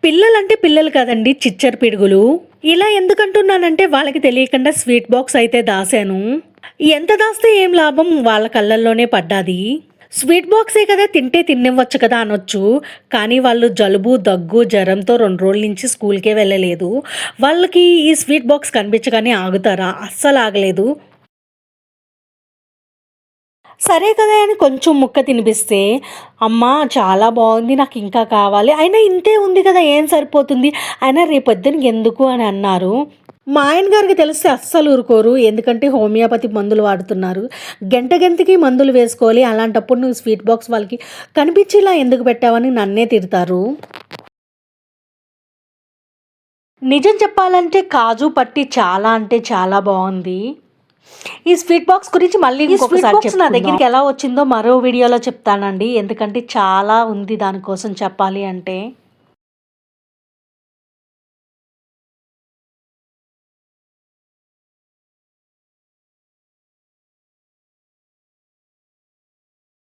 పిల్లలంటే పిల్లలు కదండి, చిచ్చర పిడుగులు. ఇలా ఎందుకంటున్నానంటే వాళ్ళకి తెలియకుండా స్వీట్ బాక్స్ అయితే దాశాను. ఎంత దాస్తే ఏం లాభం, వాళ్ళ కళ్ళల్లోనే పడ్డాది. స్వీట్ బాక్సే కదా, తింటే తినివ్వచ్చు కదా అనొచ్చు. కానీ వాళ్ళు జలుబు, దగ్గు, జ్వరంతో 2 రోజుల నుంచి స్కూల్‌కే వెళ్ళలేదు. వాళ్ళకి ఈ స్వీట్ బాక్స్ కనిపించగానే ఆగుతారా? అస్సలు ఆగలేదు. సరే కదా అని కొంచెం ముక్క తినిపిస్తే, "అమ్మా చాలా బావుంది. నాకింకా కావాలి. అయినా ఇంతే ఉంది కదా! ఏం సరిపోతుంది. అయినా రేపొద్దున ఎందుకు" అని అన్నారు. మా ఆయన గారికి తెలిస్తే అస్సలు ఊరుకోరు. ఎందుకంటే హోమియోపతి మందులు వాడుతున్నారు. గంట గంటకి మందులు వేసుకోవాలి. అలాంటప్పుడు నువ్వు స్వీట్ బాక్స్ వాళ్ళకి కనిపించేలా ఎందుకు పెట్టావని నన్నే తిడతారు. నిజం చెప్పాలంటే కాజు పట్టి చాలా అంటే చాలా బావుంది. ఈ స్వీట్ బాక్స్ గురించి మళ్ళీ ఇంకొకసారి చెప్పుకుందాం. నా దగ్గరికి ఎలా వచ్చిందో మరో వీడియోలో చెప్తానండి. ఎందుకంటే చాలా ఉంది దానికోసం చెప్పాలి అంటే.